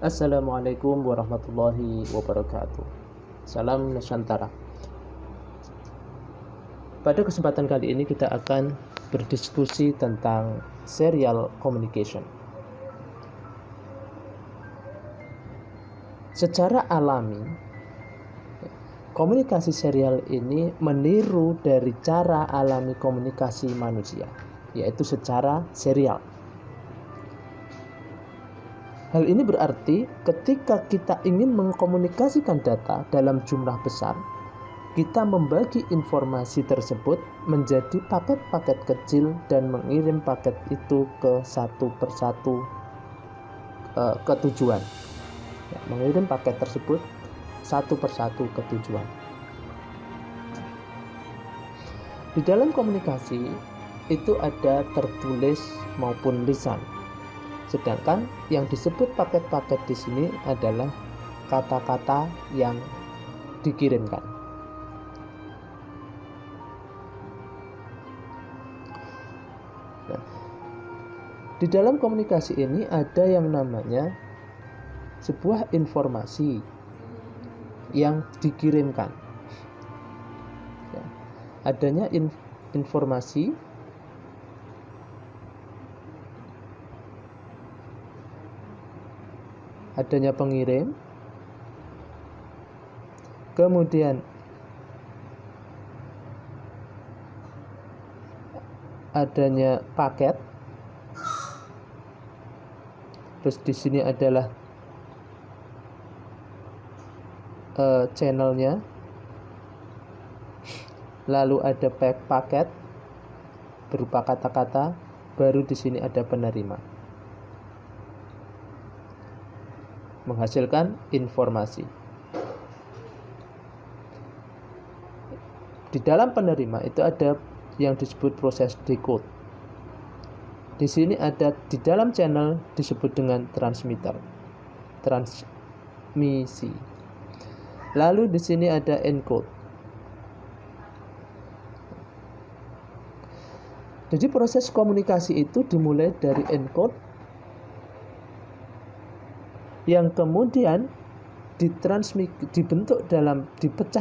Assalamualaikum warahmatullahi wabarakatuh. Salam Nusantara. Pada kesempatan kali ini kita akan berdiskusi tentang serial communication. Secara alami, komunikasi serial ini meniru dari cara alami komunikasi manusia, yaitu secara serial. Hal ini berarti ketika kita ingin mengkomunikasikan data dalam jumlah besar, kita membagi informasi tersebut menjadi paket-paket kecil dan mengirim paket itu ke satu persatu ke tujuan. Mengirim paket tersebut satu persatu ke tujuan. Di dalam komunikasi itu ada tertulis maupun lisan. Sedangkan yang disebut paket-paket di sini adalah kata-kata yang dikirimkan. Nah, di dalam komunikasi ini ada yang namanya sebuah informasi yang dikirimkan. Ya, adanya informasi adanya pengirim, kemudian adanya paket, terus di sini adalah channelnya, lalu ada paket berupa kata-kata, baru di sini ada penerima. Menghasilkan informasi. Di dalam penerima itu ada yang disebut proses decode. Di sini ada di dalam channel disebut dengan transmitter, transmisi. Lalu di sini ada encode. Jadi proses komunikasi itu dimulai dari encode yang kemudian dipecah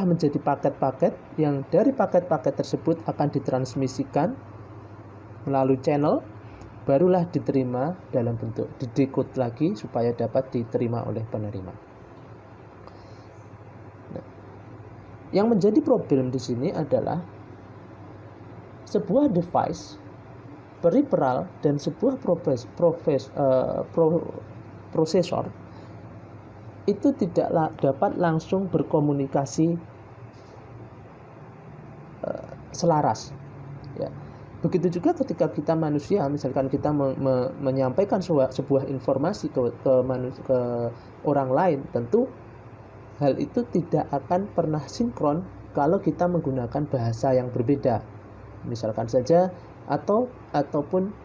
menjadi paket-paket, yang dari paket-paket tersebut akan ditransmisikan melalui channel, barulah diterima dalam bentuk didekode lagi supaya dapat diterima oleh penerima. Nah, yang menjadi problem di sini adalah sebuah device, peripheral, dan sebuah prosesor itu tidak dapat langsung berkomunikasi selaras. Ya. Begitu juga ketika kita manusia, misalkan kita menyampaikan sebuah informasi ke orang lain, tentu hal itu tidak akan pernah sinkron kalau kita menggunakan bahasa yang berbeda. Misalkan saja ataupun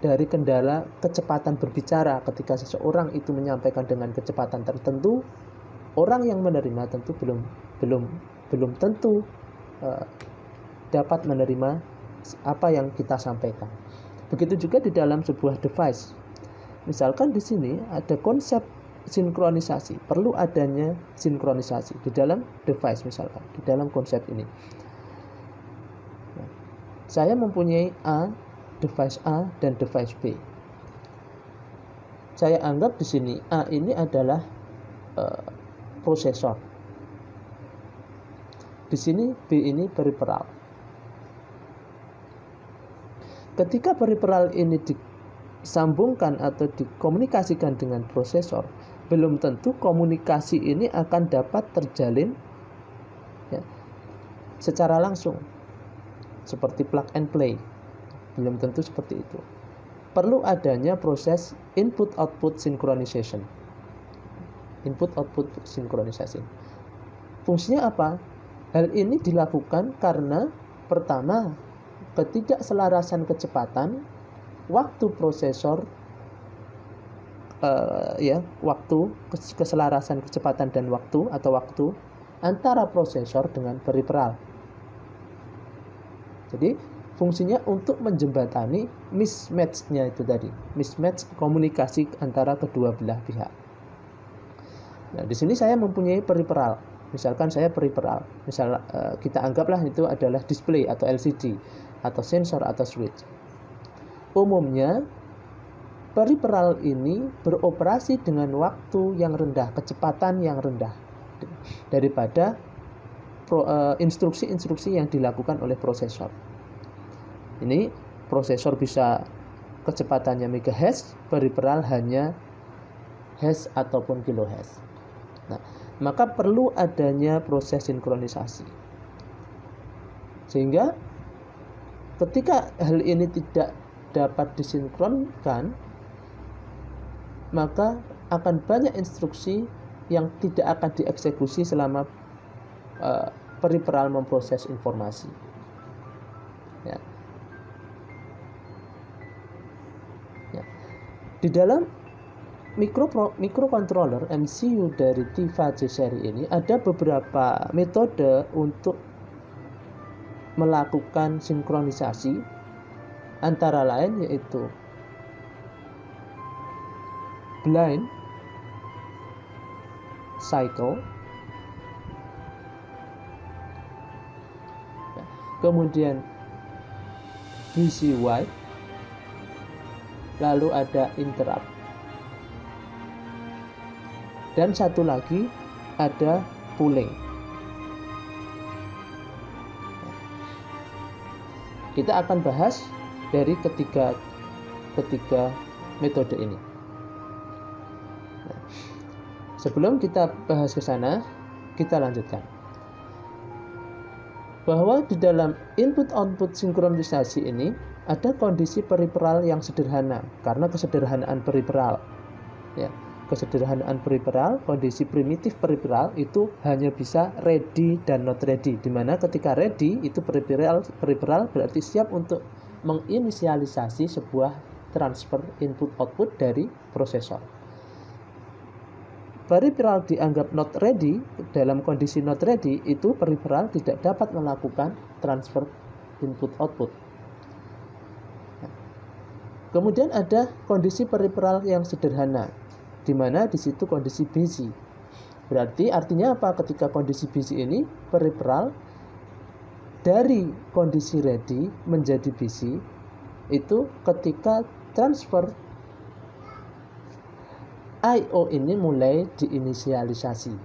dari kendala kecepatan berbicara, ketika seseorang itu menyampaikan dengan kecepatan tertentu, orang yang menerima tentu belum tentu dapat menerima apa yang kita sampaikan. Begitu juga di dalam sebuah device. Misalkan di sini ada konsep sinkronisasi, perlu adanya sinkronisasi di dalam device, misalkan di dalam konsep ini. Nah, saya mempunyai device A dan device B. Saya anggap di sini A ini adalah prosesor. Di sini B ini peripheral. Ketika peripheral ini disambungkan atau dikomunikasikan dengan prosesor, belum tentu komunikasi ini akan dapat terjalin secara langsung, seperti plug and play. Belum tentu seperti itu. Perlu adanya proses input-output synchronization. Input-output synchronization. Fungsinya apa? Hal ini dilakukan karena pertama, ketidakselarasan kecepatan, waktu prosesor, keselarasan kecepatan dan waktu antara prosesor dengan peripheral. Jadi fungsinya untuk menjembatani mismatch-nya itu tadi, mismatch komunikasi antara kedua belah pihak. Nah, di sini saya mempunyai peripheral. Misalkan saya peripheral, kita anggaplah itu adalah display atau LCD atau sensor atau switch. Umumnya peripheral ini beroperasi dengan waktu yang rendah, kecepatan yang rendah daripada instruksi-instruksi yang dilakukan oleh prosesor. Ini prosesor bisa kecepatannya megahertz, peripheral hanya hertz ataupun kilohertz. Nah, maka perlu adanya proses sinkronisasi. Sehingga ketika hal ini tidak dapat disinkronkan, maka akan banyak instruksi yang tidak akan dieksekusi selama peripheral memproses informasi. Ya. Ya. Di dalam microcontroller MCU dari T5J seri ini ada beberapa metode untuk melakukan sinkronisasi, antara lain yaitu blind cycle, kemudian busy wait, lalu ada interrupt. Dan satu lagi ada pooling. Kita akan bahas dari ketiga metode ini. Nah, sebelum kita bahas ke sana, kita lanjutkan. Bahwa di dalam input-output sinkronisasi ini ada kondisi peripheral yang sederhana karena kesederhanaan peripheral. Ya. Kesederhanaan peripheral, kondisi primitif peripheral itu hanya bisa ready dan not ready, di mana ketika ready itu peripheral berarti siap untuk menginisialisasi sebuah transfer input output dari prosesor. Peripheral dianggap not ready, dalam kondisi not ready itu peripheral tidak dapat melakukan transfer input output. Kemudian ada kondisi peripheral yang sederhana, di mana di situ kondisi busy. Berarti artinya apa? Ketika kondisi busy ini, peripheral dari kondisi ready menjadi busy itu ketika transfer I/O ini mulai diinisialisasi.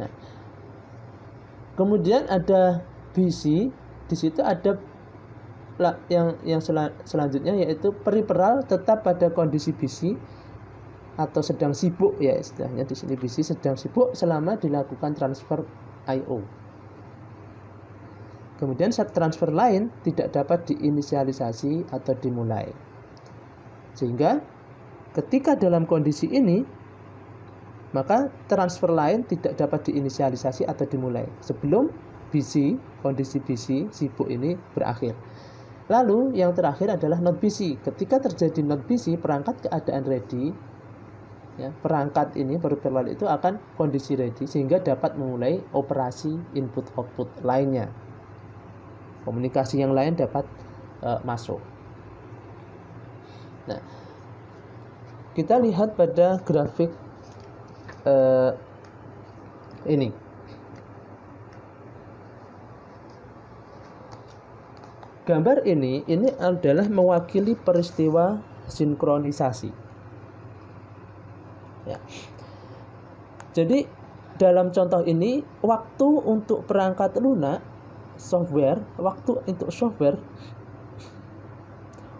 Nah, kemudian ada busy, di situ ada yang selanjutnya yaitu peripheral tetap pada kondisi busy atau sedang sibuk, ya istilahnya di sini busy, sedang sibuk selama dilakukan transfer I/O. Kemudian saat transfer lain tidak dapat diinisialisasi atau dimulai. Sehingga ketika dalam kondisi ini maka transfer lain tidak dapat diinisialisasi atau dimulai sebelum busy, kondisi busy sibuk ini berakhir. Lalu yang terakhir adalah not busy. Ketika terjadi not busy, perangkat keadaan ready, ya, perangkat ini peripheral itu akan kondisi ready sehingga dapat memulai operasi input output lainnya. Komunikasi yang lain dapat masuk. Nah, kita lihat pada grafik ini. Gambar ini adalah mewakili peristiwa sinkronisasi. Ya. Jadi dalam contoh ini waktu untuk perangkat lunak waktu untuk software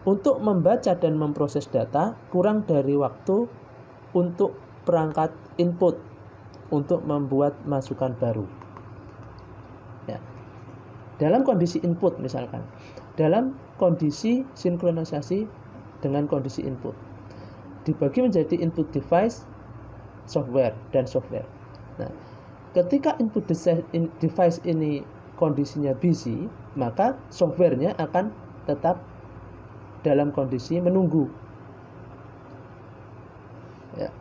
untuk membaca dan memproses data kurang dari waktu untuk perangkat input untuk membuat masukan baru. Ya. Dalam kondisi input misalkan, dalam kondisi sinkronisasi dengan kondisi input, dibagi menjadi input device, software, dan software. Nah, ketika input device ini kondisinya busy, maka softwarenya akan tetap dalam kondisi menunggu. Ya,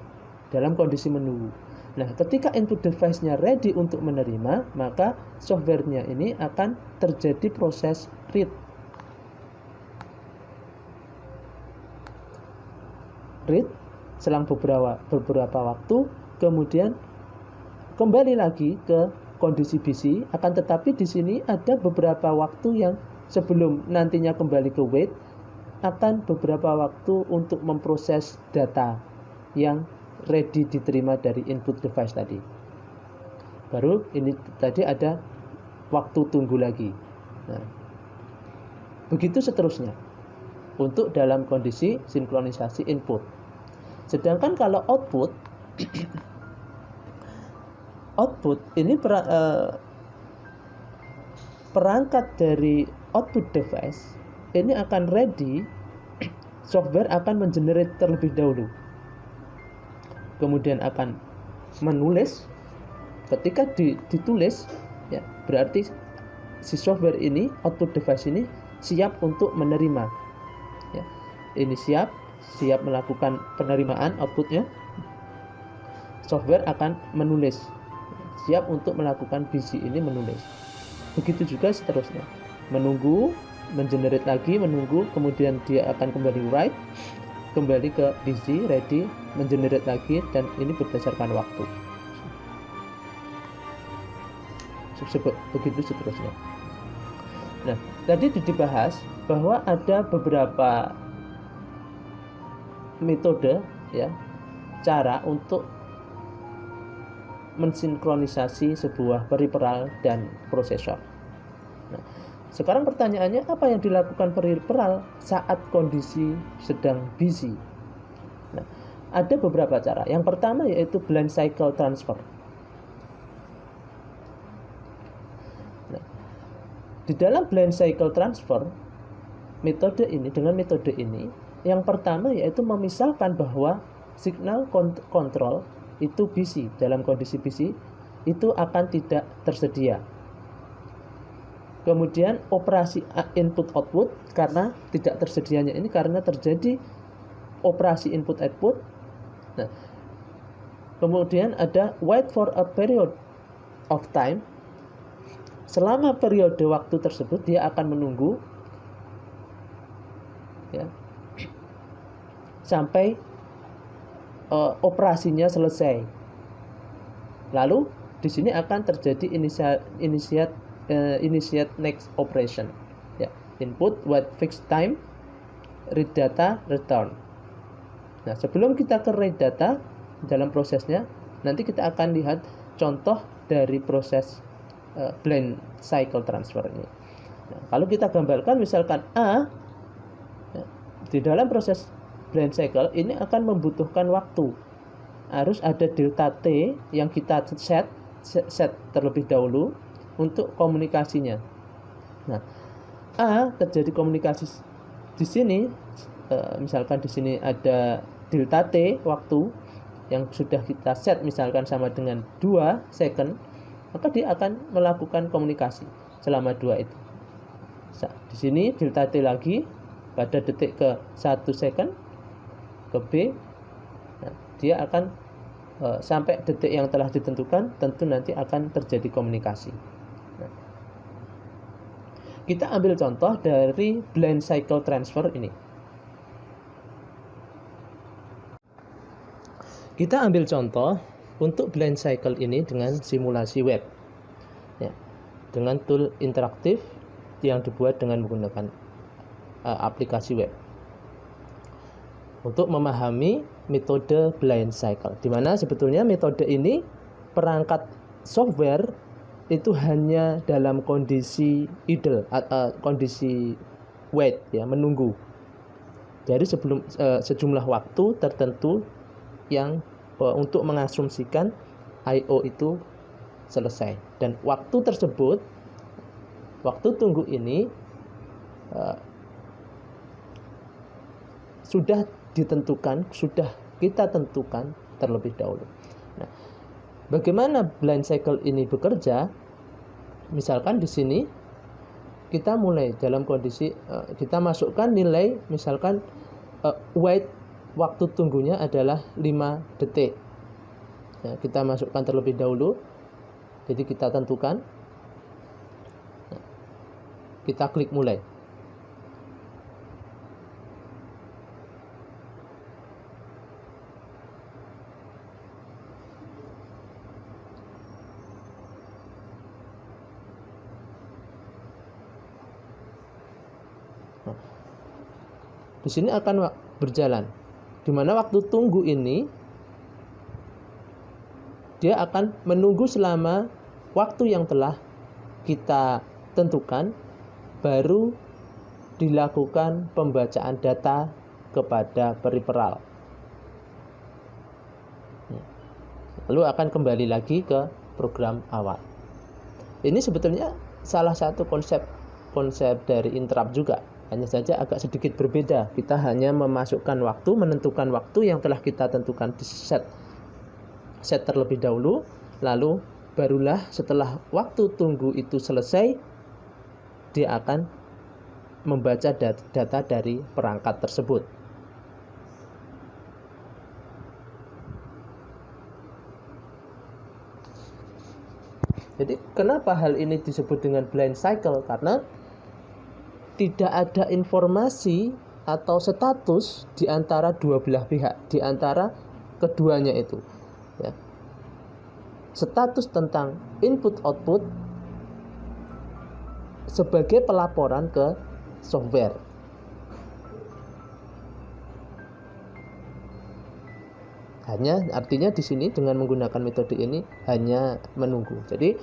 dalam kondisi menunggu. Nah, ketika input device-nya ready untuk menerima, maka software-nya ini akan terjadi proses read. Read selang beberapa waktu, kemudian kembali lagi ke kondisi busy. Akan tetapi di sini ada beberapa waktu yang sebelum nantinya kembali ke wait, akan beberapa waktu untuk memproses data yang ready diterima dari input device tadi. Baru ini tadi ada waktu tunggu lagi. Nah, begitu seterusnya untuk dalam kondisi sinkronisasi input. Sedangkan kalau output ini perangkat dari output device ini akan ready, software akan mengenerate terlebih dahulu, kemudian akan menulis. Ketika ditulis, ya berarti si software ini, output device ini siap untuk menerima. Ya, ini siap melakukan penerimaan outputnya. Software akan menulis, siap untuk melakukan busy ini menulis. Begitu juga seterusnya, menunggu, mengenerate lagi, menunggu, kemudian dia akan kembali write, kembali ke busy, ready, mengenerate lagi, dan ini berdasarkan waktu. Begitu seterusnya. Nah, tadi dibahas bahwa ada beberapa metode, ya, cara untuk mensinkronisasi sebuah peripheral dan prosesor. Nah, sekarang pertanyaannya, apa yang dilakukan peripheral saat kondisi sedang busy? Nah, ada beberapa cara. Yang pertama yaitu blind cycle transfer. Nah, di dalam blind cycle transfer, dengan metode ini, yang pertama yaitu memisahkan bahwa signal kontrol itu busy, dalam kondisi busy itu akan tidak tersedia. Kemudian operasi input output, karena tidak tersedianya ini karena terjadi operasi input output. Nah, kemudian ada wait for a period of time. Selama periode waktu tersebut dia akan menunggu, ya, sampai operasinya selesai. Lalu di sini akan terjadi initiate next operation. Ya, input, wait fixed time, read data, return. Nah, sebelum kita ke read data dalam prosesnya, nanti kita akan lihat contoh dari proses blind cycle transfer ini. Nah, kalau kita gambarkan misalkan A, ya, di dalam proses blind cycle ini akan membutuhkan waktu. Harus ada delta T yang kita set terlebih dahulu untuk komunikasinya. Nah, A terjadi komunikasi di sini, misalkan di sini ada delta T waktu yang sudah kita set misalkan sama dengan 2 second, maka dia akan melakukan komunikasi selama 2 itu. Di sini delta T lagi pada detik ke 1 second ke B. Nah, dia akan sampai detik yang telah ditentukan, tentu nanti akan terjadi komunikasi. Nah, kita ambil contoh dari blind cycle transfer ini. Kita ambil contoh untuk blind cycle ini dengan simulasi web, ya, dengan tool interaktif yang dibuat dengan menggunakan aplikasi web untuk memahami metode blind cycle, di mana sebetulnya metode ini perangkat software itu hanya dalam kondisi idle, kondisi wait, ya, menunggu. Jadi sebelum sejumlah waktu tertentu yang untuk mengasumsikan I/O itu selesai, dan waktu tersebut, waktu tunggu ini sudah ditentukan, sudah kita tentukan terlebih dahulu. Nah, bagaimana blind cycle ini bekerja? Misalkan di sini kita mulai dalam kondisi kita masukkan nilai, misalkan wait, waktu tunggunya adalah 5 detik. Nah, kita masukkan terlebih dahulu. Jadi kita tentukan. Nah, kita klik mulai. di sini akan berjalan, di mana waktu tunggu ini dia akan menunggu selama waktu yang telah kita tentukan, baru dilakukan pembacaan data kepada peripheral. Lalu akan kembali lagi ke program awal. Ini sebetulnya salah satu konsep dari interrupt juga. Hanya saja agak sedikit berbeda. Kita hanya memasukkan waktu, menentukan waktu yang telah kita tentukan di set terlebih dahulu, lalu barulah setelah waktu tunggu itu selesai, dia akan membaca data dari perangkat tersebut. Jadi kenapa hal ini disebut dengan blind cycle? Karena tidak ada informasi atau status di antara dua belah pihak, di antara keduanya itu. Ya. Status tentang input-output sebagai pelaporan ke software. Artinya di sini dengan menggunakan metode ini hanya menunggu. Jadi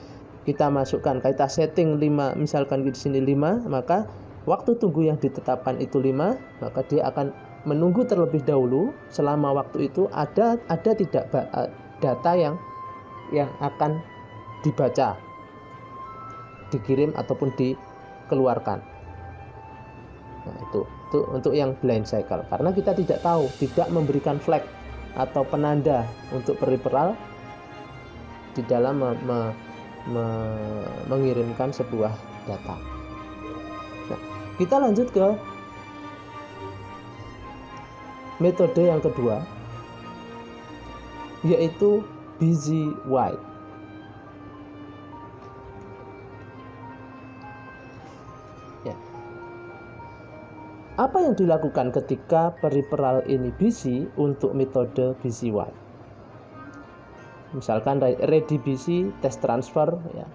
kita masukkan, kita setting 5, misalkan di sini 5, maka waktu tunggu yang ditetapkan itu 5, maka dia akan menunggu terlebih dahulu selama waktu itu ada tidak data yang akan dibaca, dikirim ataupun dikeluarkan. Nah, itu untuk yang blind cycle. Karena kita tidak tahu, tidak memberikan flag atau penanda untuk peripheral di dalam mengirimkan sebuah data. Nah, kita lanjut ke metode yang kedua, yaitu busy wait. Ya. Apa yang dilakukan ketika peripheral ini busy untuk metode busy wait? Misalkan ready busy test transfer, ya.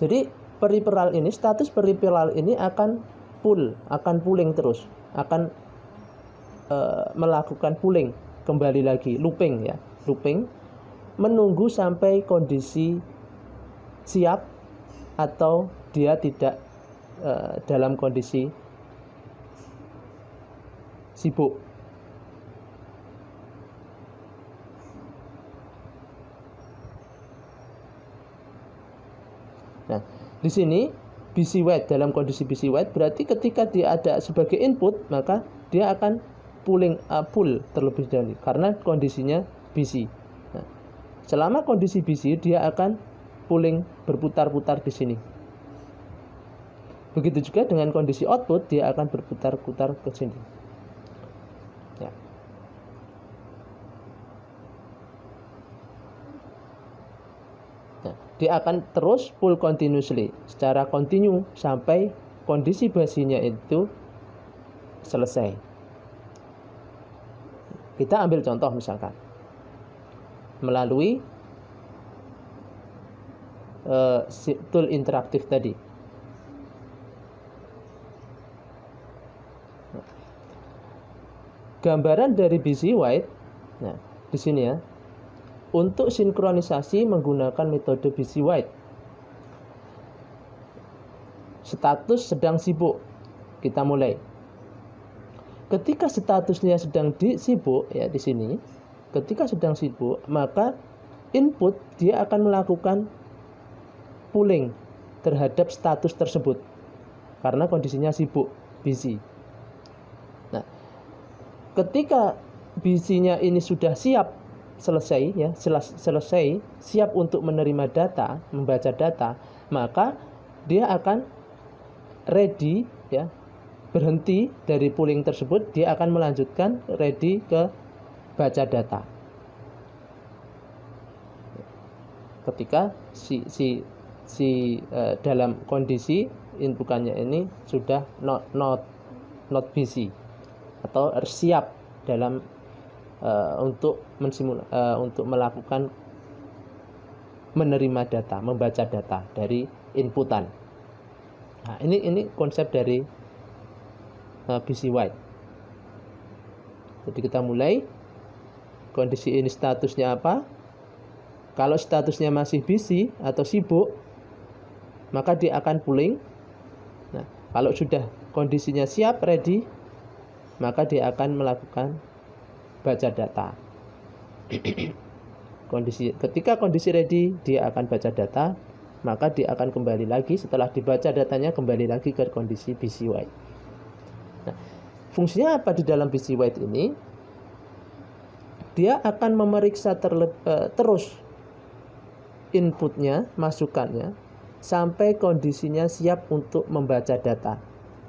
Jadi peripheral ini, status peripheral ini akan pulling terus, akan melakukan pulling kembali lagi, looping, menunggu sampai kondisi siap atau dia tidak dalam kondisi sibuk. Nah, di sini busy wait, dalam kondisi busy wait berarti ketika dia ada sebagai input, maka dia akan pull terlebih dahulu karena kondisinya busy. Nah, selama kondisi busy dia akan pulling, berputar-putar di sini. Begitu juga dengan kondisi output, dia akan berputar-putar ke sini. Ya. Nah, dia akan terus pull continuously, secara kontinu sampai kondisi basinya itu selesai. Kita ambil contoh misalkan melalui tool interaktif tadi. Gambaran dari busy wait, nah di sini ya, untuk sinkronisasi menggunakan metode busy wait. Status sedang sibuk, kita mulai. Ketika statusnya sedang sibuk, ya di sini, ketika sedang sibuk, maka input dia akan melakukan pulling terhadap status tersebut karena kondisinya sibuk, busy. Ketika busy-nya ini sudah siap selesai, siap untuk menerima data, membaca data, maka dia akan ready, ya, berhenti dari pulling tersebut, dia akan melanjutkan ready ke baca data. Ketika dalam kondisi inputannya ini sudah not busy atau siap dalam untuk melakukan menerima data, membaca data dari inputan. Nah, ini konsep dari busy wait. Jadi kita mulai, kondisi ini statusnya apa? Kalau statusnya masih busy atau sibuk, maka dia akan pulling. Nah, kalau sudah kondisinya siap, ready, maka dia akan melakukan baca data. Ketika kondisi ready, dia akan baca data, maka dia akan kembali lagi, setelah dibaca datanya kembali lagi ke kondisi busy wait. Nah, fungsinya apa di dalam busy wait ini? Dia akan memeriksa terus inputnya, masukannya, sampai kondisinya siap untuk membaca data.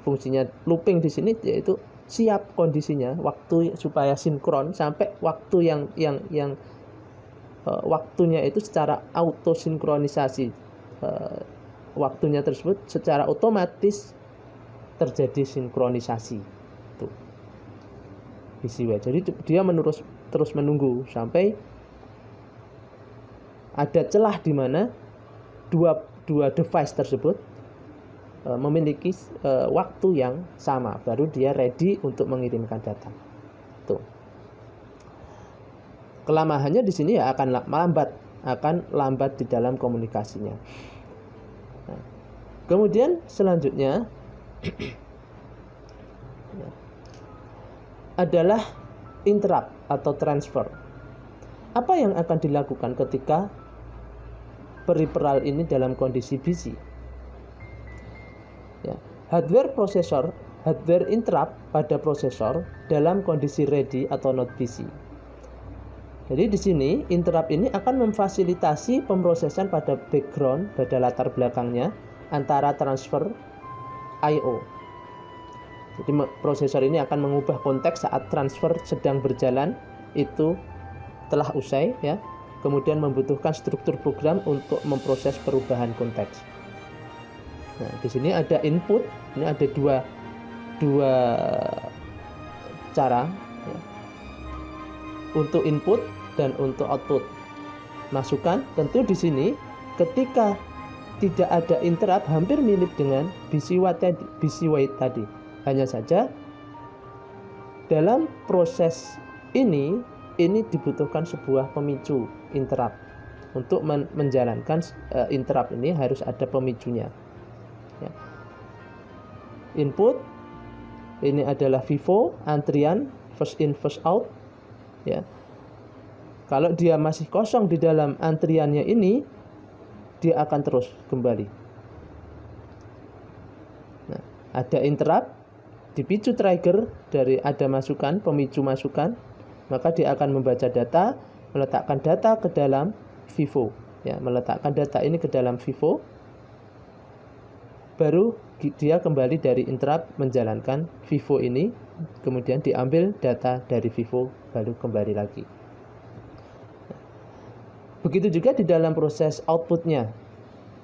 Fungsinya looping di sini yaitu siap kondisinya, waktu supaya sinkron sampai waktu yang waktunya itu secara auto sinkronisasi, waktunya tersebut secara otomatis terjadi sinkronisasi. Tuh. Busy wait. Jadi dia terus menunggu sampai ada celah di mana dua device tersebut memiliki waktu yang sama, baru dia ready untuk mengirimkan data. Tuh. Kelamaannya di sini ya akan lambat di dalam komunikasinya. Nah, kemudian selanjutnya adalah interrupt atau transfer. Apa yang akan dilakukan ketika peripheral ini dalam kondisi busy? Ya, hardware interrupt pada prosesor dalam kondisi ready atau not busy. Jadi di sini interrupt ini akan memfasilitasi pemrosesan pada background, pada latar belakangnya antara transfer I/O. Jadi prosesor ini akan mengubah konteks saat transfer sedang berjalan itu telah usai, ya. Kemudian membutuhkan struktur program untuk memproses perubahan konteks. Nah, di sini ada input, ini ada dua cara, ya, untuk input dan untuk output. Masukan tentu di sini ketika tidak ada interrupt hampir mirip dengan busy wait tadi. Hanya saja dalam proses ini dibutuhkan sebuah pemicu interrupt. Untuk menjalankan interrupt ini harus ada pemicunya. Ya. Input ini adalah FIFO, antrian first in first out. Ya. Kalau dia masih kosong di dalam antriannya ini, dia akan terus kembali. Nah, ada interrupt, dipicu trigger dari ada masukan, pemicu masukan, maka dia akan membaca data, meletakkan data ke dalam FIFO. Ya, meletakkan data ini ke dalam FIFO, baru dia kembali dari interrupt menjalankan FIFO ini, kemudian diambil data dari FIFO, baru kembali lagi. Begitu juga di dalam proses outputnya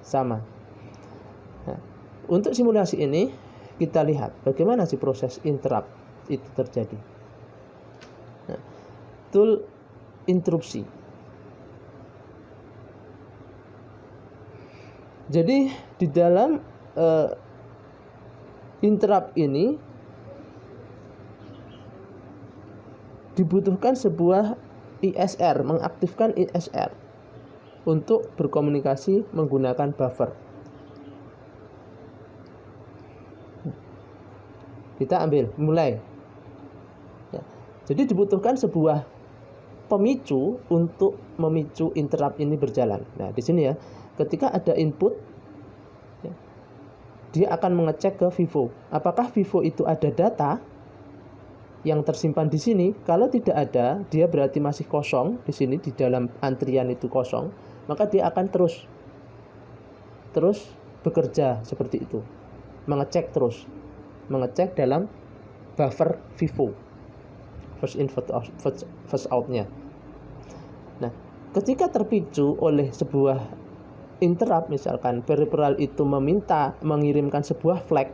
sama. Nah, untuk simulasi ini kita lihat bagaimana sih proses interrupt itu terjadi. Nah, tool interupsi. Jadi di dalam interrupt ini dibutuhkan sebuah ISR, mengaktifkan ISR untuk berkomunikasi menggunakan buffer. Kita mulai. Ya. Jadi dibutuhkan sebuah pemicu untuk memicu interrupt ini berjalan. Nah, di sini ya, ketika ada input, ya, dia akan mengecek ke FIFO. Apakah FIFO itu ada data yang tersimpan di sini? Kalau tidak ada, dia berarti masih kosong di sini, di dalam antrian itu kosong, maka dia akan terus bekerja seperti itu, mengecek dalam buffer FIFO, first in first out-nya. Nah, ketika terpicu oleh sebuah interrupt, misalkan peripheral itu meminta mengirimkan sebuah flag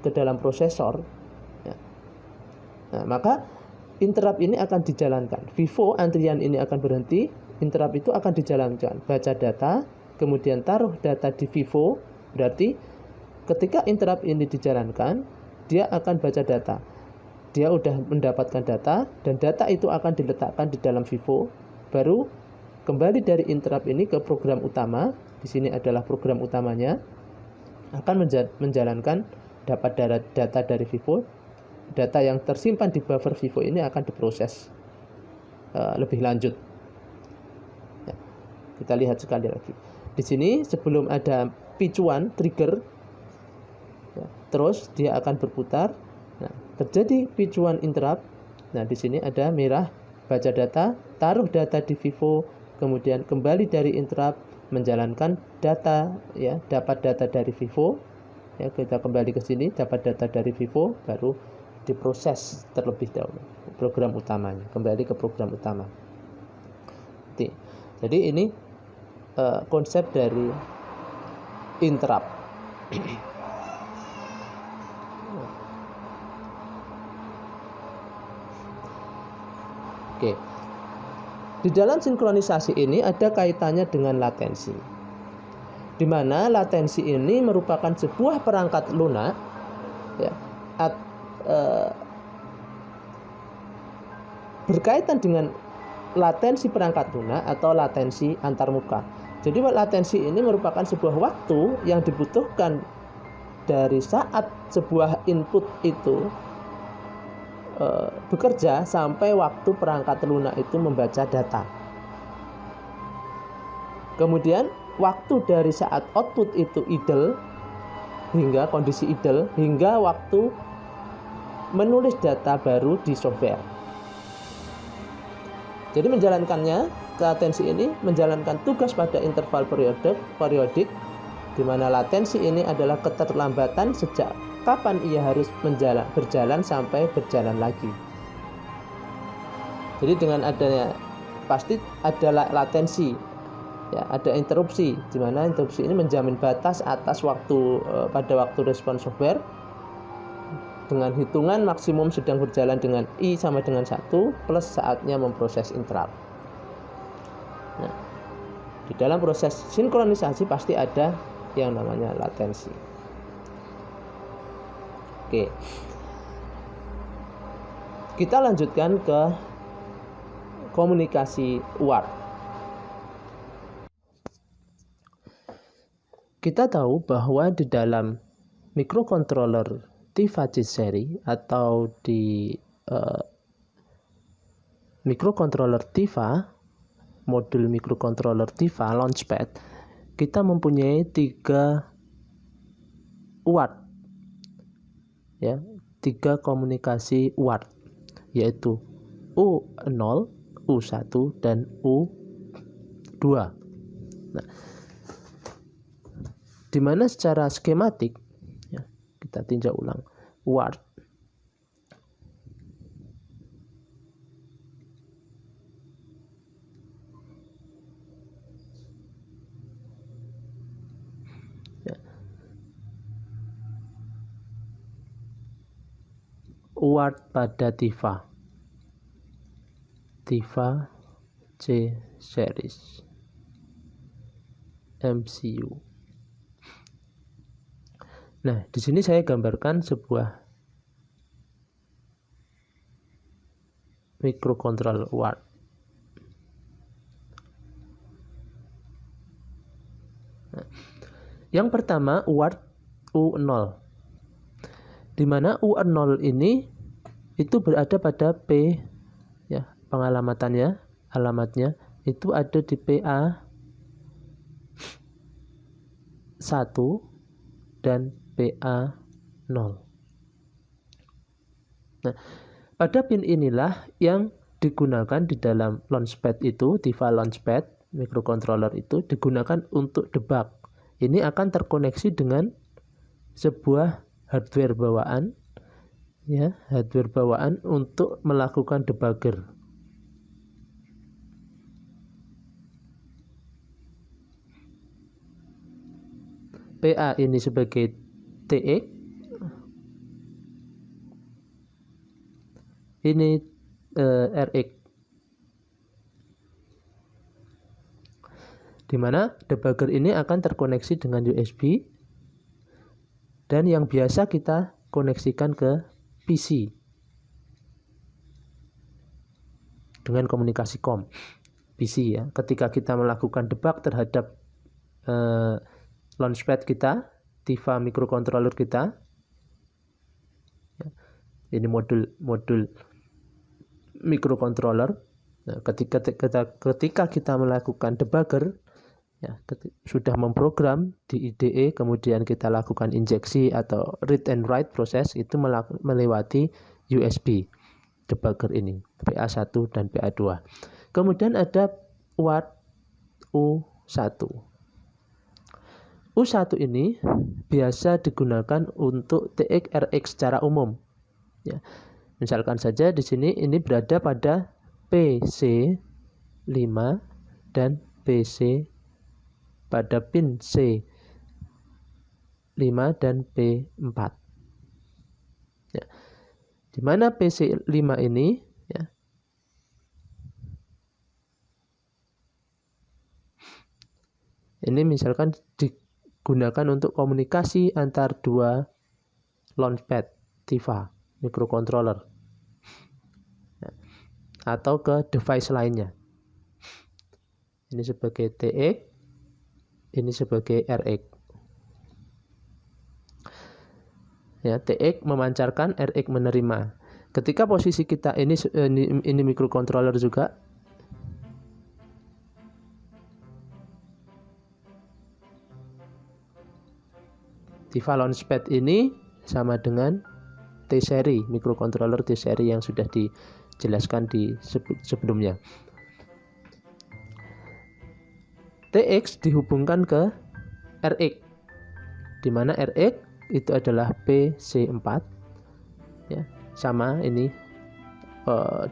ke dalam prosesor, ya. Nah, maka interrupt ini akan dijalankan. FIFO antrian ini akan berhenti, interrupt itu akan dijalankan. Baca data, kemudian taruh data di FIFO. Berarti ketika interrupt ini dijalankan, dia akan baca data. Dia udah mendapatkan data dan data itu akan diletakkan di dalam Vivo, baru kembali dari interrupt ini ke program utama. Di sini adalah program utamanya akan menjalankan dapat data dari Vivo. Data yang tersimpan di buffer Vivo ini akan diproses lebih lanjut. Ya, kita lihat sekali lagi. Di sini sebelum ada picuan trigger, ya, terus dia akan berputar. Nah, terjadi picuan interrupt. Nah, di sini ada merah, baca data, taruh data di Vivo, kemudian kembali dari interrupt, menjalankan data, ya, dapat data dari Vivo. Ya, kita kembali ke sini, dapat data dari Vivo, baru diproses terlebih dahulu program utamanya, kembali ke program utama. Jadi ini konsep dari interrupt. Oke. Di dalam sinkronisasi ini ada kaitannya dengan latensi, di mana latensi ini merupakan sebuah perangkat lunak, ya, berkaitan dengan latensi perangkat lunak atau latensi antarmuka. Jadi latensi ini merupakan sebuah waktu yang dibutuhkan dari saat sebuah input itu bekerja sampai waktu perangkat lunak itu membaca data. Kemudian waktu dari saat output itu idle hingga kondisi idle hingga waktu menulis data baru di software. Jadi menjalankannya, latensi ini menjalankan tugas pada interval periodik, di mana latensi ini adalah keterlambatan sejak kapan ia harus berjalan sampai berjalan lagi. Jadi dengan adanya pasti ada latensi, ya, ada interupsi, di mana interupsi ini menjamin batas atas waktu pada waktu respon software dengan hitungan maksimum sedang berjalan dengan I sama dengan 1 plus saatnya memproses interrupt. Nah, di dalam proses sinkronisasi pasti ada yang namanya latensi. Oke. Kita lanjutkan ke komunikasi UART. Kita tahu bahwa di dalam microcontroller TIFA G-Series atau di microcontroller TIFA, modul microcontroller TIFA Launchpad, kita mempunyai 3 UART, ya, 3 komunikasi UART, yaitu U0, U1 dan U2. Nah, di mana secara skematik, ya, kita tinjau ulang UART. UART pada TIFA G-Series MCU. Nah, di sini saya gambarkan sebuah microcontroller UART. Nah, yang pertama UART U0, di mana U0 ini itu berada pada P, ya, pengalamatnya, alamatnya itu ada di PA 1 dan PA 0. Nah, pada pin inilah yang digunakan di dalam Launchpad itu, TIFA Launchpad microcontroller itu digunakan untuk debug. Ini akan terkoneksi dengan sebuah hardware bawaan, ya, hardware bawaan untuk melakukan debugger. PA ini sebagai TX, ini RX, di mana debugger ini akan terkoneksi dengan USB, dan yang biasa kita koneksikan ke PC dengan komunikasi COM PC ya. Ketika kita melakukan debug terhadap launchpad kita, Tiva microcontroller kita, ini modul microcontroller. Nah, ketika kita melakukan debugger, ya, sudah memprogram di IDE, kemudian kita lakukan injeksi atau read and write proses, itu melewati USB debugger ini, PA1 dan PA2. Kemudian ada UART U1. U1 ini biasa digunakan untuk TX RX secara umum. Ya. Misalkan saja di sini ini berada pada PC5 dan PC pada pin C5 dan P4. Ya. Di mana PC5 ini ya, ini misalkan digunakan untuk komunikasi antar dua launchpad Tiva microcontroller ya, atau ke device lainnya. Ini sebagai TX, ini sebagai RX. Ya, TX memancarkan, RX menerima. Ketika posisi kita ini microcontroller juga, Tiva launchpad ini sama dengan T-seri, microcontroller T-seri yang sudah dijelaskan di sebelumnya. TX dihubungkan ke RX, di mana RX itu adalah PC4, ya, sama ini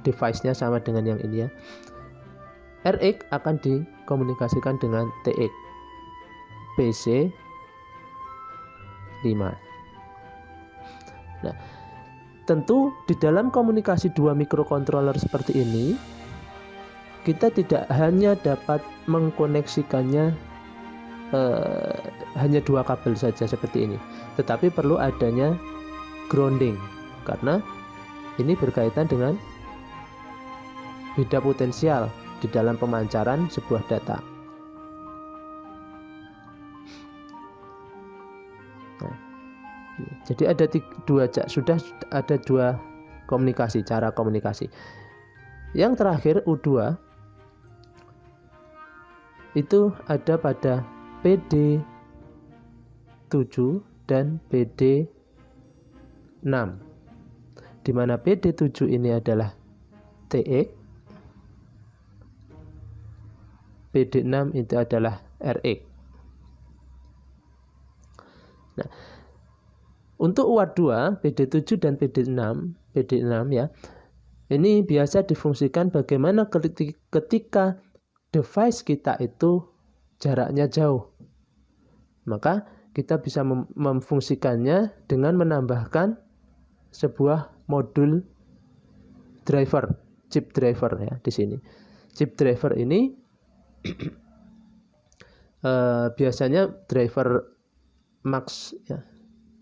device-nya sama dengan yang ini ya. RX akan dikomunikasikan dengan TX PC5. Nah, tentu di dalam komunikasi dua microcontroller seperti ini, kita tidak hanya dapat mengkoneksikannya hanya dua kabel saja seperti ini, tetapi perlu adanya grounding karena ini berkaitan dengan beda potensial di dalam pemancaran sebuah data. Nah, jadi sudah ada dua cara komunikasi. Yang terakhir U2 itu ada pada PD7 dan PD6, di mana PD7 ini adalah TX, PD6 itu adalah RX. Nah, untuk UART 2, PD7 dan PD6 ya, ini biasa difungsikan bagaimana ketika device kita itu jaraknya jauh. Maka kita bisa memfungsikannya dengan menambahkan sebuah modul driver, chip driver ya di sini. Chip driver ini biasanya driver Max ya,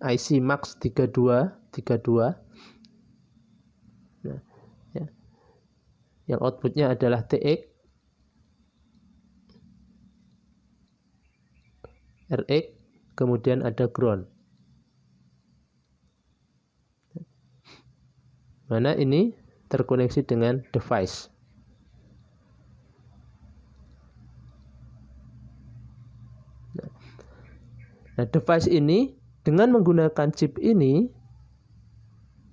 IC Max 32. Nah, ya. Yang outputnya adalah TX, RX, kemudian ada ground. Mana ini terkoneksi dengan device. Nah, device ini dengan menggunakan chip ini,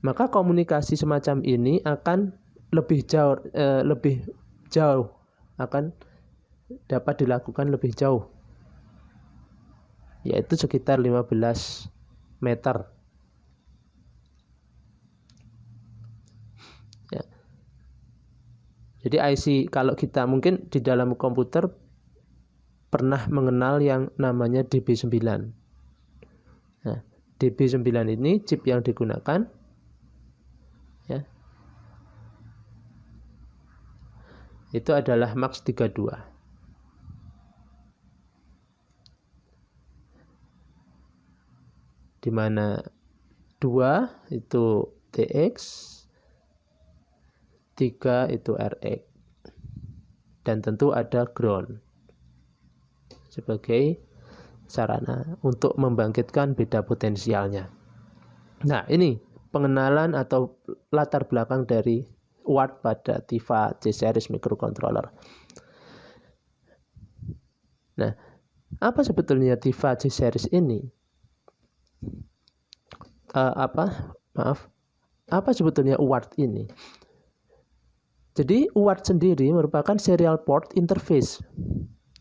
maka komunikasi semacam ini akan lebih jauh, akan dapat dilakukan lebih jauh, yaitu sekitar 15 meter. Ya. Jadi IC, kalau kita mungkin di dalam komputer pernah mengenal yang namanya DB9. Nah, DB9 ini chip yang digunakan ya, itu adalah Max 32. Di mana 2 itu TX, 3 itu RX. Dan tentu ada ground sebagai sarana untuk membangkitkan beda potensialnya. Nah, ini pengenalan atau latar belakang dari UART pada TIVA J-Series microcontroller. Nah, apa sebetulnya TIVA J-Series ini? Apa sebetulnya UART ini? Jadi UART sendiri merupakan serial port interface.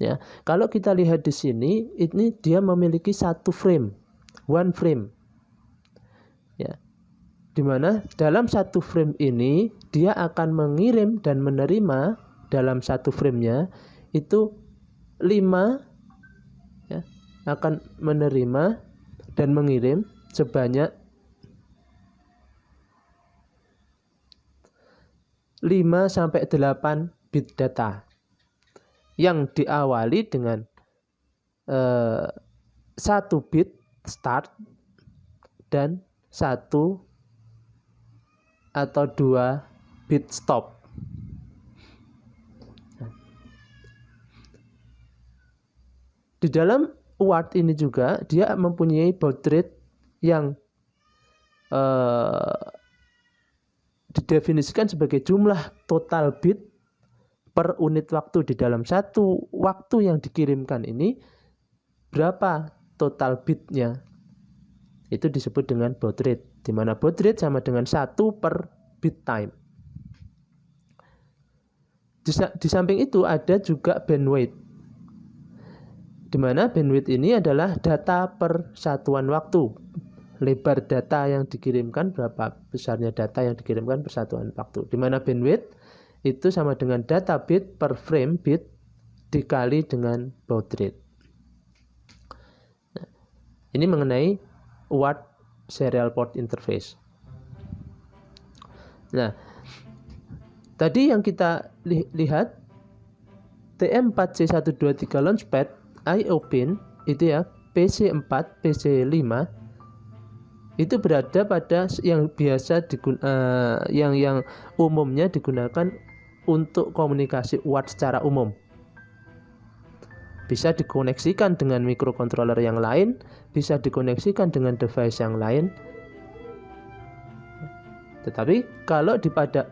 Ya, kalau kita lihat di sini, ini dia memiliki satu frame, one frame. Ya, dimana dalam satu frame ini dia akan mengirim dan menerima dalam satu framenya itu 5, ya, akan menerima dan mengirim sebanyak 5-8 bit data yang diawali dengan 1 bit start dan 1 atau 2 bit stop. Di dalam UART ini juga dia mempunyai baud rate yang didefinisikan sebagai jumlah total bit per unit waktu. Di dalam satu waktu yang dikirimkan ini berapa total bitnya, itu disebut dengan baud rate, di mana baud rate sama dengan 1 per bit time. Di samping itu ada juga bandwidth, di mana bandwidth ini adalah data per satuan waktu. Lebar data yang dikirimkan, berapa besarnya data yang dikirimkan per satuan waktu. Di mana bandwidth itu sama dengan data bit per frame bit dikali dengan baud rate. Nah, ini mengenai UART serial port interface. Nah, tadi yang kita lihat TM4C123 Launchpad I/O pin itu ya, PC4, PC5 itu berada pada yang biasa yang umumnya digunakan untuk komunikasi UART secara umum. Bisa dikoneksikan dengan microcontroller yang lain, bisa dikoneksikan dengan device yang lain. Tetapi kalau pada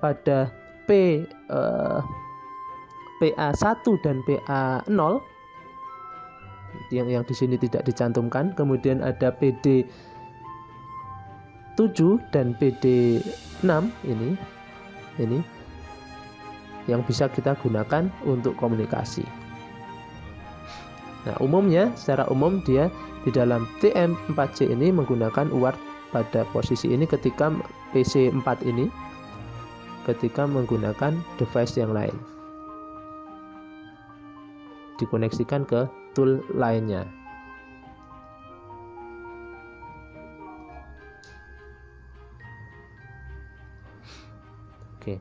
PA1 dan PA0 yang di sini tidak dicantumkan, kemudian ada PD7 dan PD6 ini yang bisa kita gunakan untuk komunikasi. Nah, umumnya secara umum dia di dalam TM4C ini menggunakan UART pada posisi ini ketika PC4 ini ketika menggunakan device yang lain, dikoneksikan ke tool lainnya. Oke.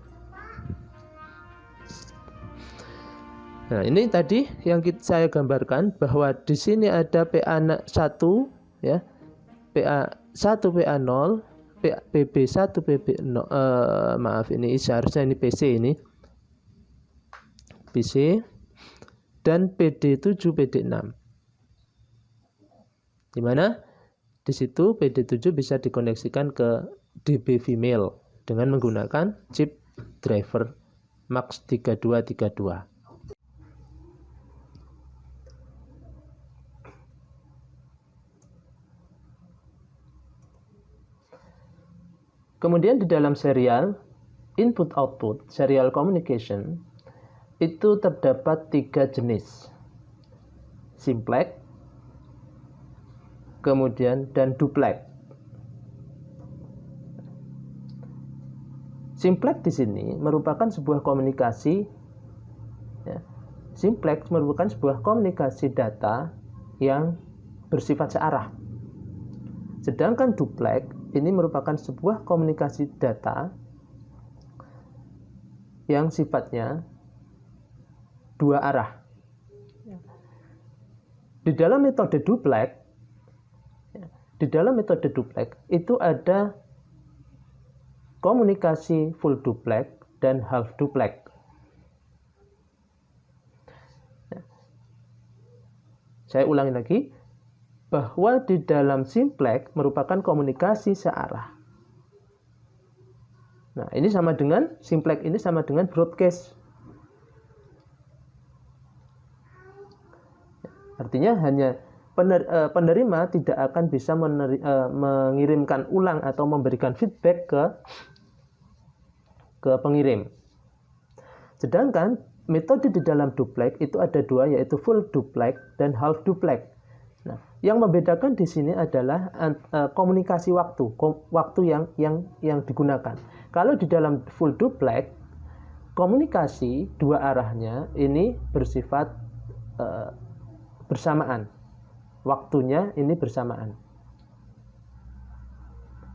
Nah, ini tadi yang saya gambarkan bahwa di sini ada PA1 ya, PA1, PA0, PB1, PB0, maaf ini seharusnya ini PC dan PD7, PD6. Di mana di situ PD7 bisa dikoneksikan ke DB female dengan menggunakan chip driver MAX3232. Kemudian di dalam serial input-output, serial communication, itu terdapat 3 jenis. Simplex, kemudian dan duplex. Simplex di sini merupakan sebuah komunikasi, ya. Simplex merupakan sebuah komunikasi data yang bersifat searah. Sedangkan duplex ini merupakan sebuah komunikasi data yang sifatnya 2 arah. Di dalam metode duplex, di dalam metode duplex itu ada komunikasi full duplex dan half duplex. Saya ulangi lagi, bahwa di dalam simplex merupakan komunikasi searah. Nah, ini sama dengan simplex ini sama dengan broadcast. Artinya hanya penerima tidak akan bisa mengirimkan ulang atau memberikan feedback ke pengirim. Sedangkan metode di dalam duplex itu ada dua, yaitu full duplex dan half duplex. Nah, yang membedakan di sini adalah komunikasi waktu yang digunakan. Kalau di dalam full duplex, komunikasi dua arahnya ini bersifat bersamaan. Waktunya ini bersamaan.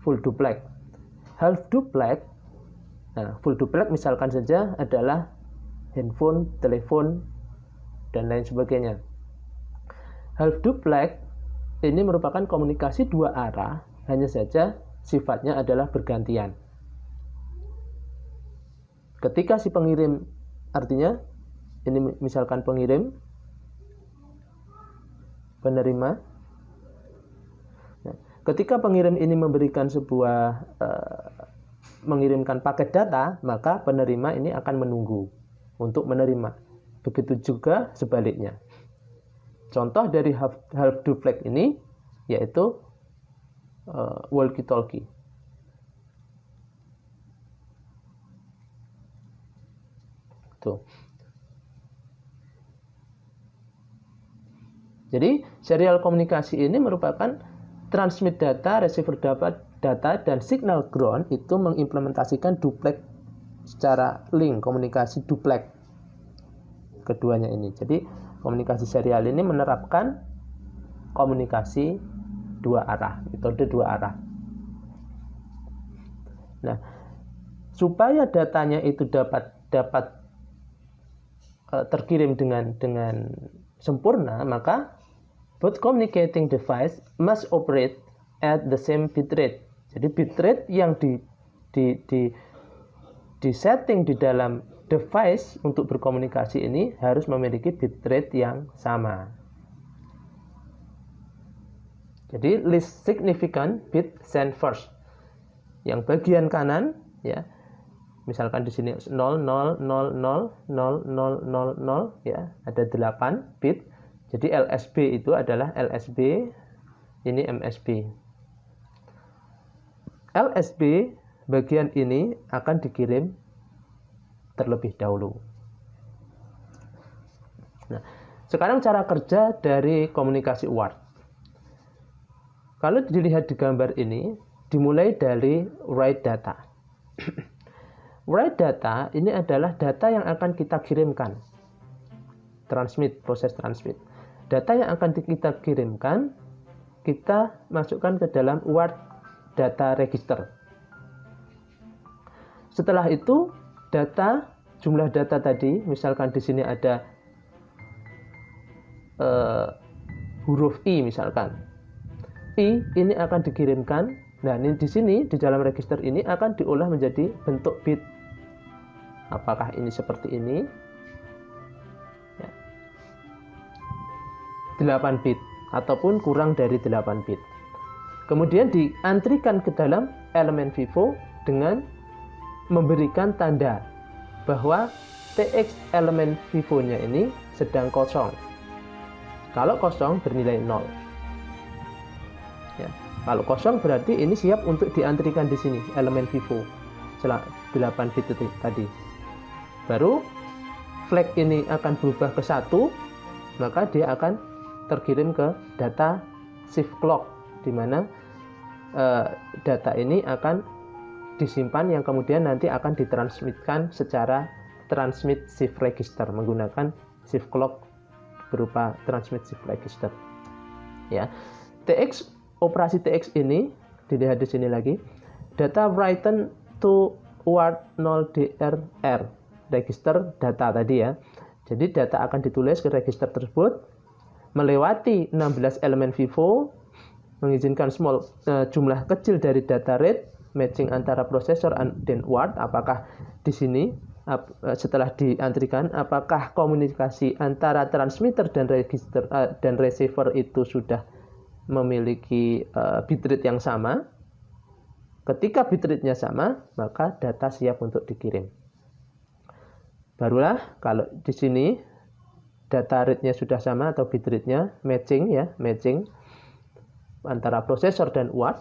Full duplex. Half duplex, nah, full duplex misalkan saja adalah handphone, telepon, dan lain sebagainya. Half duplex ini merupakan komunikasi dua arah, hanya saja sifatnya adalah bergantian. Ketika si pengirim, artinya ini misalkan pengirim, penerima. Nah, ketika pengirim ini memberikan mengirimkan paket data, maka penerima ini akan menunggu untuk menerima. Begitu juga sebaliknya. Contoh dari half duplex ini yaitu walkie-talkie. Tuh. Jadi, serial komunikasi ini merupakan transmit data, receiver data, dan signal ground itu mengimplementasikan duplex secara link, komunikasi duplex keduanya ini. Jadi, komunikasi serial ini menerapkan komunikasi dua arah, metode dua arah. Nah, supaya datanya itu dapat terkirim dengan sempurna, maka both communicating device must operate at the same bitrate. Jadi bitrate yang di setting di dalam device untuk berkomunikasi ini harus memiliki bitrate yang sama. Jadi least significant bit send first. Yang bagian kanan ya, misalkan di sini 00000000 ya, ada 8 bit. Jadi LSB itu adalah LSB, ini MSB. LSB bagian ini akan dikirim terlebih dahulu. Nah, sekarang cara kerja dari komunikasi UART. Kalau dilihat di gambar ini, dimulai dari write data. Write data ini adalah data yang akan kita kirimkan. Transmit, proses transmit. Data yang akan kita kirimkan, kita masukkan ke dalam UART data register. Setelah itu, jumlah data tadi, misalkan di sini ada huruf I misalkan. I ini akan dikirimkan. Nah, ini di sini di dalam register ini akan diolah menjadi bentuk bit. Apakah ini seperti ini? 8 bit ataupun kurang dari 8 bit. Kemudian diantrikan ke dalam elemen FIFO dengan memberikan tanda bahwa TX elemen FIFO-nya ini sedang kosong. Kalau kosong bernilai 0. Ya. Kalau kosong berarti ini siap untuk diantrikan di sini elemen FIFO 8 bit tadi. Baru flag ini akan berubah ke 1, maka dia akan terkirim ke data shift clock, di mana data ini akan disimpan yang kemudian nanti akan ditransmitkan secara transmit shift register menggunakan shift clock berupa transmit shift register. Ya, operasi TX ini dilihat di sini lagi, data written to UART 0DRR register data tadi ya. Jadi data akan ditulis ke register tersebut melewati 16 elemen FIFO mengizinkan jumlah kecil dari data rate matching antara prosesor dan word. Apakah di sini setelah diantrikan, apakah komunikasi antara transmitter dan receiver itu sudah memiliki bitrate yang sama? Ketika bitrate-nya sama, maka data siap untuk dikirim. Barulah kalau di sini data rate-nya sudah sama atau bitrate-nya matching antara prosesor dan word,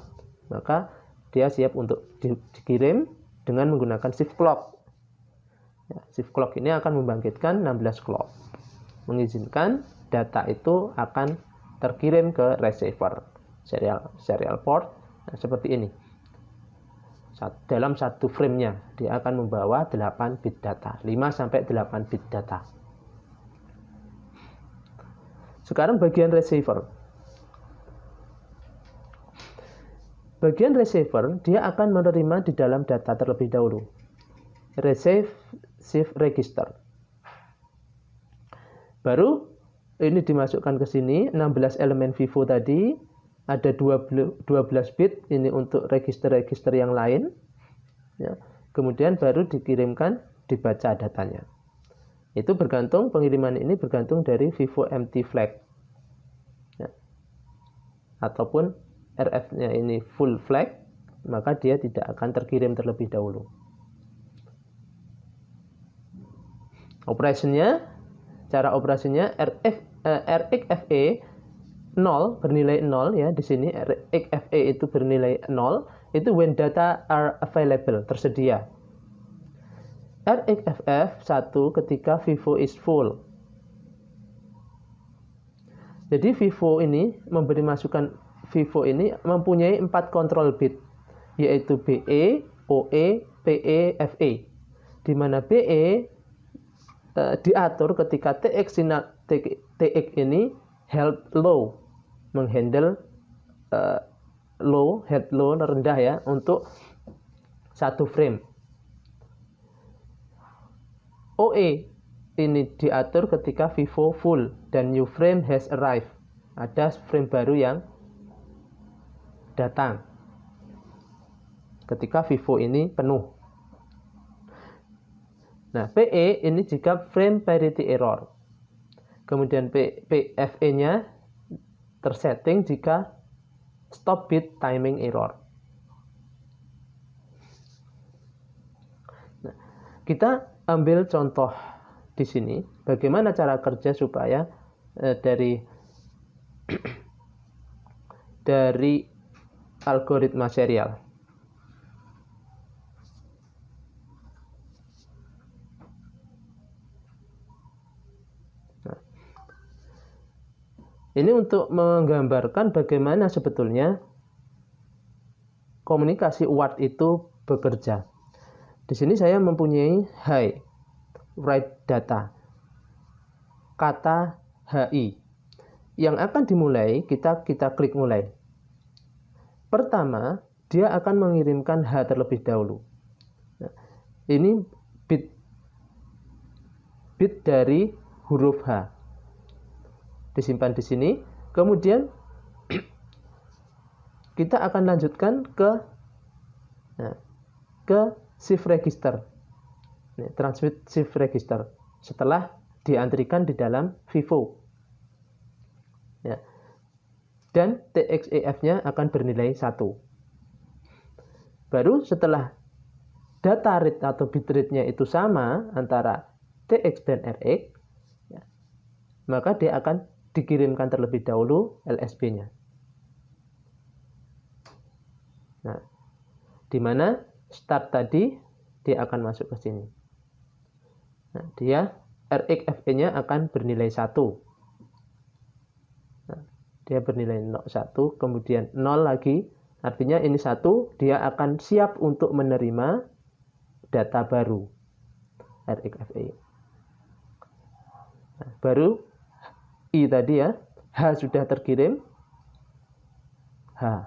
maka dia siap untuk dikirim dengan menggunakan shift clock. Shift clock ini akan membangkitkan 16 clock, mengizinkan data itu akan terkirim ke receiver serial port. Seperti ini. Dalam satu frame-nya dia akan membawa 8 bit data, 5-8 bit data. Sekarang bagian receiver. Bagian receiver dia akan menerima di dalam data terlebih dahulu. Receive register. Baru ini dimasukkan ke sini 16 elemen Vivo tadi. Ada 12 bit ini untuk register-register yang lain. Ya. Kemudian baru dikirimkan, dibaca datanya. Itu bergantung, pengiriman ini bergantung dari Vivo empty flag. Ya. Ataupun RF-nya ini full flag, maka dia tidak akan terkirim terlebih dahulu. Cara operasinya RxFE 0 bernilai 0 ya, di sini RxFE itu bernilai 0 itu when data are available, tersedia. RxFF 1 ketika Vivo is full. Jadi Vivo ini mempunyai 4 control bit, yaitu BE, OE, PE, FE. Di mana BE diatur ketika TX ini held low, menghandle head low rendah ya untuk satu frame. OE ini diatur ketika Vivo full dan new frame has arrived, ada frame baru yang datang ketika Vivo ini penuh. Nah, PE ini jika frame parity error. Kemudian PFE-nya tersetting jika stop bit timing error. Nah, kita ambil contoh di sini bagaimana cara kerja supaya dari algoritma serial. Ini untuk menggambarkan bagaimana sebetulnya komunikasi word itu bekerja. Di sini saya mempunyai hi, write data, kata HI. Yang akan dimulai, kita klik mulai. Pertama, dia akan mengirimkan H terlebih dahulu. Nah, ini bit dari huruf H. Disimpan di sini, kemudian kita akan lanjutkan ke shift register, transmit shift register setelah diantrikan di dalam Vivo ya. Dan TXEF-nya akan bernilai 1. Baru setelah data rate atau bitrate-nya itu sama antara TX dan RX ya, maka dia akan dikirimkan terlebih dahulu LSB-nya. Nah, di mana start tadi dia akan masuk ke sini. Nah, dia RxFE-nya akan bernilai 1. Nah, dia bernilai 1, kemudian 0 lagi. Artinya ini 1, dia akan siap untuk menerima data baru RxFE. Nah, baru I tadi ya, H sudah terkirim, H.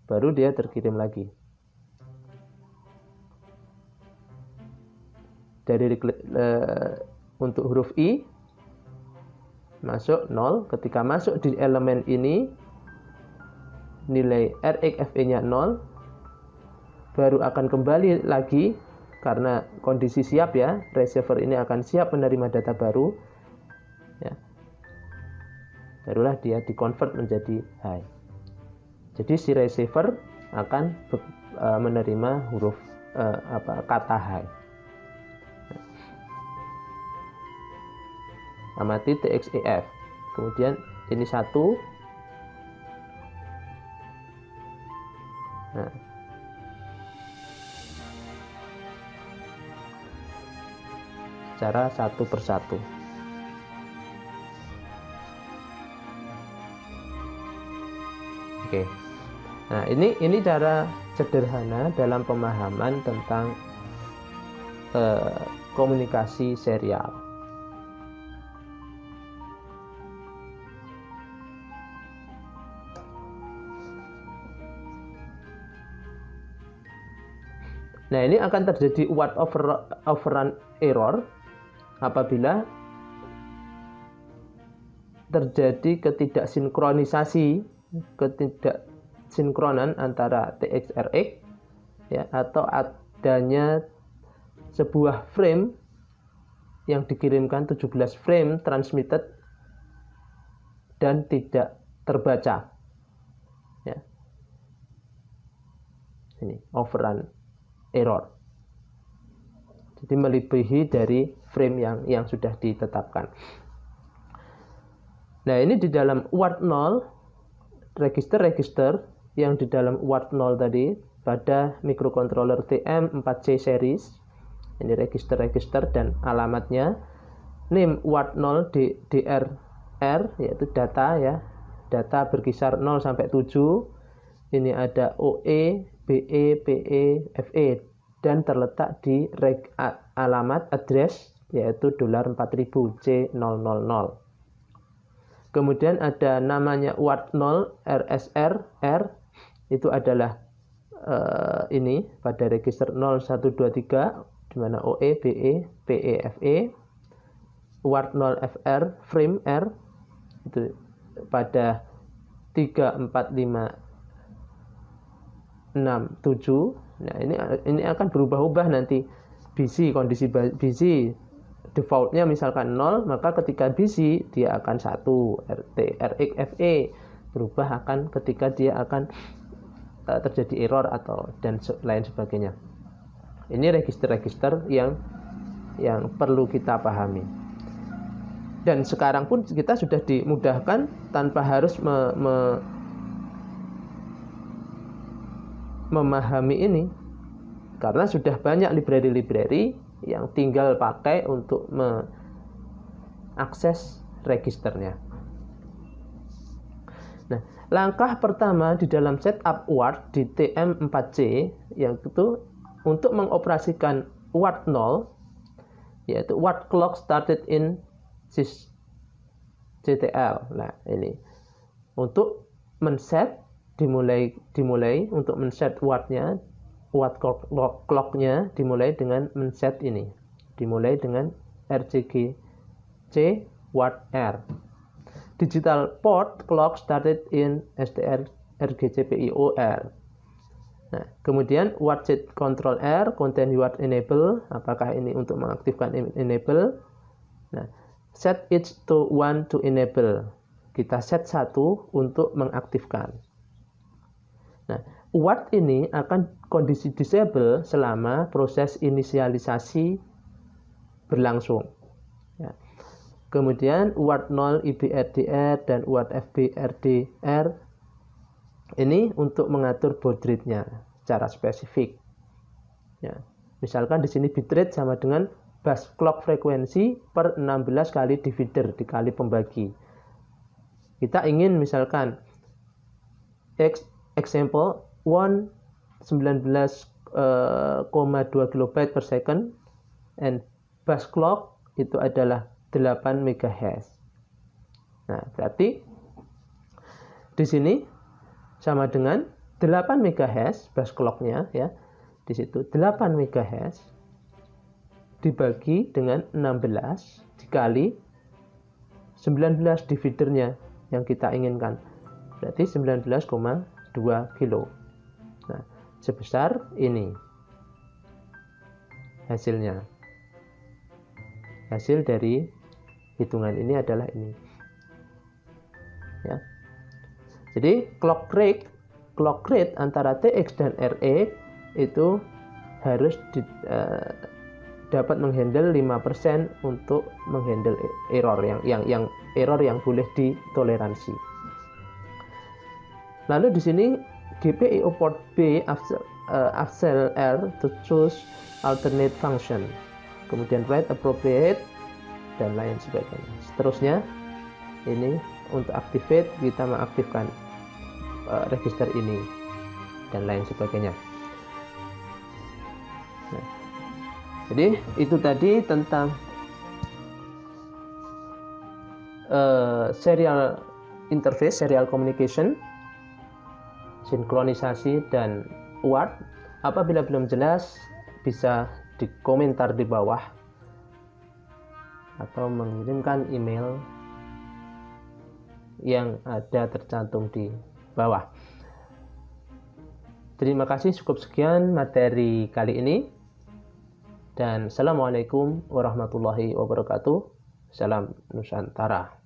Baru dia terkirim lagi. Dari untuk huruf I, masuk 0. Ketika masuk di elemen ini, nilai RxFE-nya 0, baru akan kembali lagi karena kondisi siap ya, receiver ini akan siap menerima data baru ya. Barulah dia dikonvert menjadi high. Jadi si receiver akan menerima huruf kata high. Amati TXEF. Kemudian ini 1. Nah, secara satu persatu. Oke. Nah, ini cara sederhana dalam pemahaman tentang komunikasi serial. Nah, ini akan terjadi word overrun error apabila terjadi ketidaksinkronan antara TXRX ya, atau adanya sebuah frame yang dikirimkan 17 frame transmitted dan tidak terbaca ya. Ini overrun error. Jadi melebihi dari frame yang sudah ditetapkan. Nah, ini di dalam word 0, register yang di dalam word 0 tadi pada microcontroller TM4C series. Ini register dan alamatnya name word 0 DRR, yaitu data ya. Data berkisar 0 sampai 7. Ini ada OE, BE, PE, FE dan terletak di alamat address yaitu $4000 C000. Kemudian ada namanya word 0 RSR R, itu adalah ini pada register 0123 di mana OE, BE, PE, FE. Word 0 FR frame R itu pada 345 67. Nah, ini akan berubah-ubah nanti busy, kondisi busy defaultnya misalkan 0, maka ketika busy dia akan 1. RxFE berubah akan ketika dia akan terjadi error atau dan lain sebagainya. Ini register yang perlu kita pahami. Dan sekarang pun kita sudah dimudahkan tanpa harus memahami ini, karena sudah banyak library yang tinggal pakai untuk mengakses registernya. Nah, langkah pertama di dalam setup word di TM4C yaitu untuk mengoperasikan word 0, yaitu word clock started in sysctl. Nah, ini untuk men-set dimulai untuk men-set word-nya, word clock-nya dimulai dengan men-set ini. Dimulai dengan RCGC word R. Digital port clock started in STR RGCPIO-R. Nah, kemudian word set control R contain word enable, apakah ini untuk mengaktifkan enable. Nah, set it to 1 to enable. Kita set 1 untuk mengaktifkan. Nah, word ini akan kondisi disable selama proses inisialisasi berlangsung. Ya. Kemudian word 0 IBRDR dan word FBRDR ini untuk mengatur baud rate-nya secara spesifik. Ya. Misalkan di sini bitrate sama dengan bus clock frekuensi per 16 kali divider dikali pembagi. Kita ingin misalkan example 19,2 kilobyte per second and bus clock itu adalah 8 MHz. Nah, berarti di sini sama dengan 8 MHz bus clock-nya ya. Di situ 8 MHz dibagi dengan 16 dikali 19 dividernya yang kita inginkan. Berarti 19,1 2 kilo. Nah, sebesar ini hasilnya. Hasil dari hitungan ini adalah ini. Ya. Jadi clock rate antara TX dan RE itu harus dapat menghandle 5% untuk menghandle error yang error yang boleh ditoleransi. Lalu di sini GPIO port B after R to choose alternate function. Kemudian write appropriate dan lain sebagainya. Seterusnya ini untuk activate kita mengaktifkan register ini dan lain sebagainya. Nah, jadi itu tadi tentang serial interface, serial communication, sinkronisasi dan UART. Apabila belum jelas bisa dikomentar di bawah atau mengirimkan email yang ada tercantum di bawah. Terima kasih, cukup sekian materi kali ini. Dan assalamualaikum warahmatullahi wabarakatuh. Salam Nusantara.